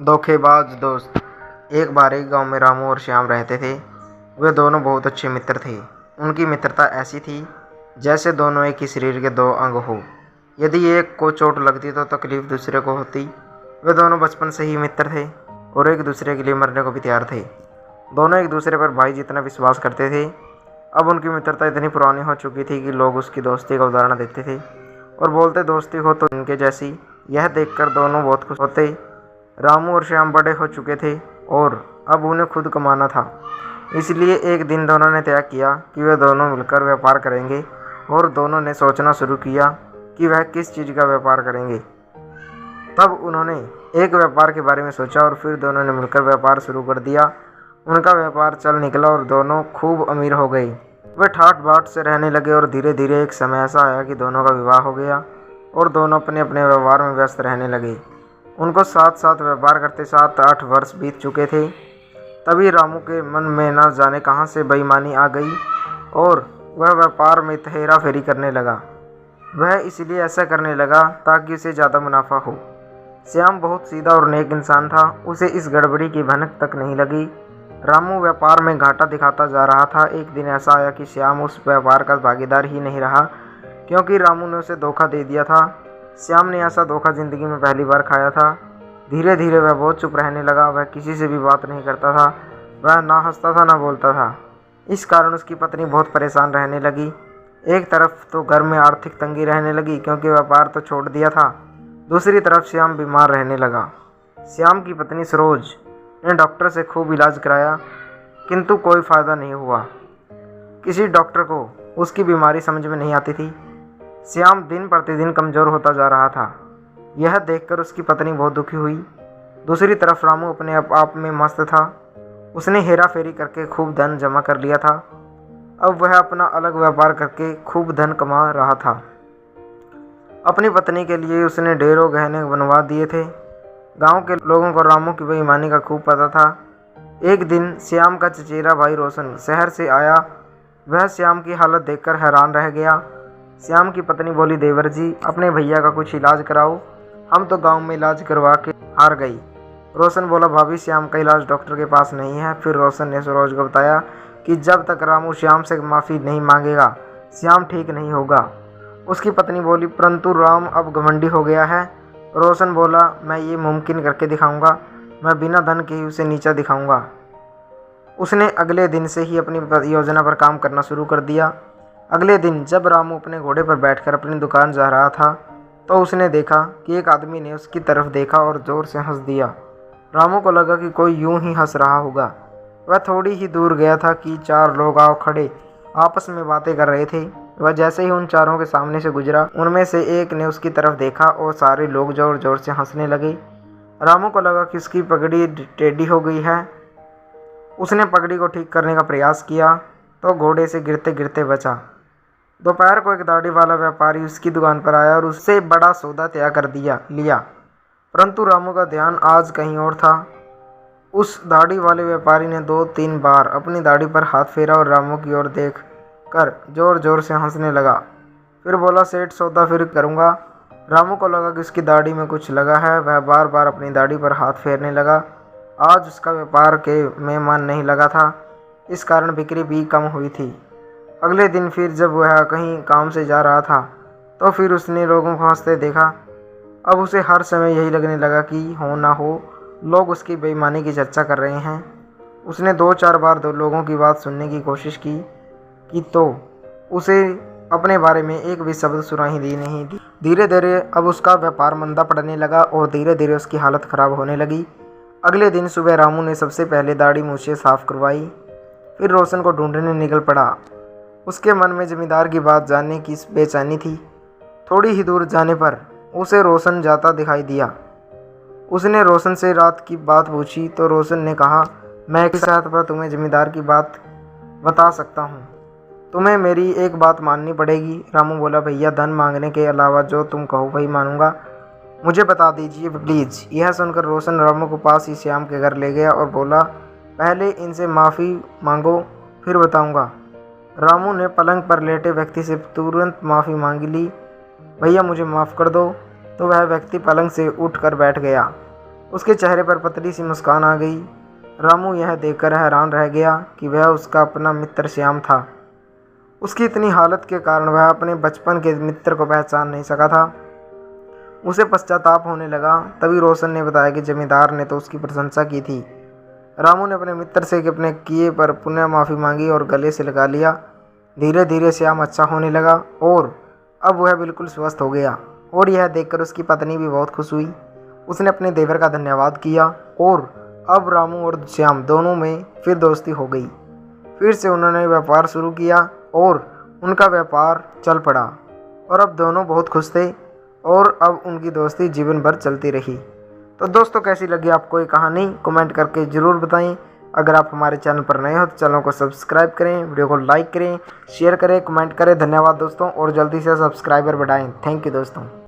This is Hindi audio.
धोखेबाज दोस्त। एक बार एक गांव में रामू और श्याम रहते थे। वे दोनों बहुत अच्छे मित्र थे। उनकी मित्रता ऐसी थी जैसे दोनों एक ही शरीर के दो अंग हो। यदि एक को चोट लगती तो तकलीफ दूसरे को होती। वे दोनों बचपन से ही मित्र थे और एक दूसरे के लिए मरने को भी तैयार थे। दोनों एक दूसरे पर भाई जितना विश्वास करते थे। अब उनकी मित्रता इतनी पुरानी हो चुकी थी कि लोग उसकी दोस्ती का उदाहरण देते थे और बोलते, दोस्ती हो तो इनके जैसी। यह देखकर दोनों बहुत खुश होते। रामू और श्याम बड़े हो चुके थे और अब उन्हें खुद कमाना था। इसलिए एक दिन दोनों ने तय किया कि वे दोनों मिलकर व्यापार करेंगे और दोनों ने सोचना शुरू किया कि वह किस चीज़ का व्यापार करेंगे। तब उन्होंने एक व्यापार के बारे में सोचा और फिर दोनों ने मिलकर व्यापार शुरू कर दिया। उनका व्यापार चल निकला और दोनों खूब अमीर हो गए। वे ठाट बाट से रहने लगे और धीरे धीरे एक समय ऐसा आया कि दोनों का विवाह हो गया और दोनों अपने अपने व्यवहार में व्यस्त रहने लगे। उनको साथ साथ व्यापार करते 7-8 वर्ष बीत चुके थे। तभी रामू के मन में न जाने कहां से बेईमानी आ गई और वह व्यापार में हेरा फेरी करने लगा। वह इसलिए ऐसा करने लगा ताकि उसे ज़्यादा मुनाफा हो। श्याम बहुत सीधा और नेक इंसान था। उसे इस गड़बड़ी की भनक तक नहीं लगी। रामू व्यापार में घाटा दिखाता जा रहा था। एक दिन ऐसा आया कि श्याम उस व्यापार का भागीदार ही नहीं रहा क्योंकि रामू ने उसे धोखा दे दिया था। श्याम ने ऐसा धोखा जिंदगी में पहली बार खाया था। धीरे धीरे वह बहुत चुप रहने लगा। वह किसी से भी बात नहीं करता था। वह ना हंसता था ना बोलता था। इस कारण उसकी पत्नी बहुत परेशान रहने लगी। एक तरफ तो घर में आर्थिक तंगी रहने लगी क्योंकि व्यापार तो छोड़ दिया था। दूसरी तरफ श्याम बीमार रहने लगा। श्याम की पत्नी सरोज ने डॉक्टर से खूब इलाज कराया किंतु कोई फ़ायदा नहीं हुआ। किसी डॉक्टर को उसकी बीमारी समझ में नहीं आती थी। श्याम दिन प्रतिदिन कमज़ोर होता जा रहा था। यह देखकर उसकी पत्नी बहुत दुखी हुई। दूसरी तरफ रामू अपने आप में मस्त था। उसने हेरा फेरी करके खूब धन जमा कर लिया था। अब वह अपना अलग व्यापार करके खूब धन कमा रहा था। अपनी पत्नी के लिए उसने ढेरों गहने बनवा दिए थे। गांव के लोगों को रामू की बेईमानी का खूब पता था। एक दिन श्याम का चचेरा भाई रोशन शहर से आया। वह श्याम की हालत देखकर हैरान रह गया। श्याम की पत्नी बोली, देवर जी, अपने भैया का कुछ इलाज कराओ। हम तो गांव में इलाज करवा के हार गई। रोशन बोला, भाभी, श्याम का इलाज डॉक्टर के पास नहीं है। फिर रोशन ने सरोज को बताया कि जब तक रामू श्याम से माफ़ी नहीं मांगेगा श्याम ठीक नहीं होगा। उसकी पत्नी बोली, परंतु राम अब घमंडी हो गया है। रोशन बोला, मैं ये मुमकिन करके दिखाऊंगा। मैं बिना धन के ही उसे नीचा दिखाऊंगा। उसने अगले दिन से ही अपनी योजना पर काम करना शुरू कर दिया। अगले दिन जब रामू अपने घोड़े पर बैठकर अपनी दुकान जा रहा था तो उसने देखा कि एक आदमी ने उसकी तरफ देखा और ज़ोर से हंस दिया। रामू को लगा कि कोई यूं ही हंस रहा होगा। वह थोड़ी ही दूर गया था कि 4 लोग आओ खड़े आपस में बातें कर रहे थे। वह जैसे ही उन चारों के सामने से गुजरा, उनमें से एक ने उसकी तरफ देखा और सारे लोग जोर जोर से हंसने लगे। रामू को लगा कि उसकी पगड़ी टेढ़ी हो गई है। उसने पगड़ी को ठीक करने का प्रयास किया तो घोड़े से गिरते गिरते बचा। दोपहर को एक दाढ़ी वाला व्यापारी उसकी दुकान पर आया और उससे बड़ा सौदा तय कर लिया। परंतु रामू का ध्यान आज कहीं और था। उस दाढ़ी वाले व्यापारी ने 2-3 बार अपनी दाढ़ी पर हाथ फेरा और रामू की ओर देख कर जोर जोर से हंसने लगा। फिर बोला, सेठ, सौदा फिर करूँगा। रामू को लगा कि उसकी दाढ़ी में कुछ लगा है। वह बार बार अपनी दाढ़ी पर हाथ फेरने लगा। आज उसका व्यापार में मन नहीं लगा था। इस कारण बिक्री भी कम हुई थी। अगले दिन फिर जब वह कहीं काम से जा रहा था तो फिर उसने लोगों को हंसते देखा। अब उसे हर समय यही लगने लगा कि हो ना हो लोग उसकी बेईमानी की चर्चा कर रहे हैं। उसने 2-4 बार लोगों की बात सुनने की कोशिश की तो उसे अपने बारे में एक भी शब्द सुनाई दी नहीं दी। धीरे धीरे अब उसका व्यापार मंदा पड़ने लगा और धीरे धीरे उसकी हालत ख़राब होने लगी। अगले दिन सुबह रामू ने सबसे पहले दाढ़ी मूछें साफ़ करवाई। फिर रोशन को ढूंढने निकल पड़ा। उसके मन में जमींदार की बात जानने की बेचैनी थी। थोड़ी ही दूर जाने पर उसे रोशन जाता दिखाई दिया। उसने रोशन से रात की बात पूछी तो रोशन ने कहा, मैं एक साथ पर तुम्हें जमींदार की बात बता सकता हूँ। तुम्हें मेरी एक बात माननी पड़ेगी। रामू बोला, भैया, धन मांगने के अलावा जो तुम कहो वही मानूंगा। मुझे बता दीजिए प्लीज़। यह सुनकर रोशन रामू को पास ही श्याम के घर ले गया और बोला, पहले इनसे माफ़ी मांगो फिर बताऊंगा। रामू ने पलंग पर लेटे व्यक्ति से तुरंत माफ़ी मांग ली। भैया, मुझे माफ़ कर दो। तो वह व्यक्ति पलंग से उठकर बैठ गया उसके चेहरे पर पतली सी मुस्कान आ गई। रामू यह देखकर हैरान रह गया कि वह उसका अपना मित्र श्याम था। उसकी इतनी हालत के कारण वह अपने बचपन के मित्र को पहचान नहीं सका था। उसे पश्चाताप होने लगा। तभी रोशन ने बताया कि जमींदार ने तो उसकी प्रशंसा की थी। रामू ने अपने मित्र से अपने किए पर पुनः माफ़ी मांगी और गले से लगा लिया। धीरे धीरे श्याम अच्छा होने लगा और अब वह बिल्कुल स्वस्थ हो गया और यह देखकर उसकी पत्नी भी बहुत खुश हुई। उसने अपने देवर का धन्यवाद किया और अब रामू और श्याम दोनों में फिर दोस्ती हो गई। फिर से उन्होंने व्यापार शुरू किया और उनका व्यापार चल पड़ा और अब दोनों बहुत खुश थे और अब उनकी दोस्ती जीवन भर चलती रही। तो दोस्तों, कैसी लगी आपको ये कहानी कमेंट करके ज़रूर बताएं। अगर आप हमारे चैनल पर नए हो तो चैनल को सब्सक्राइब करें, वीडियो को लाइक करें, शेयर करें, कमेंट करें। धन्यवाद दोस्तों और जल्दी से सब्सक्राइबर बढ़ाएं। थैंक यू दोस्तों।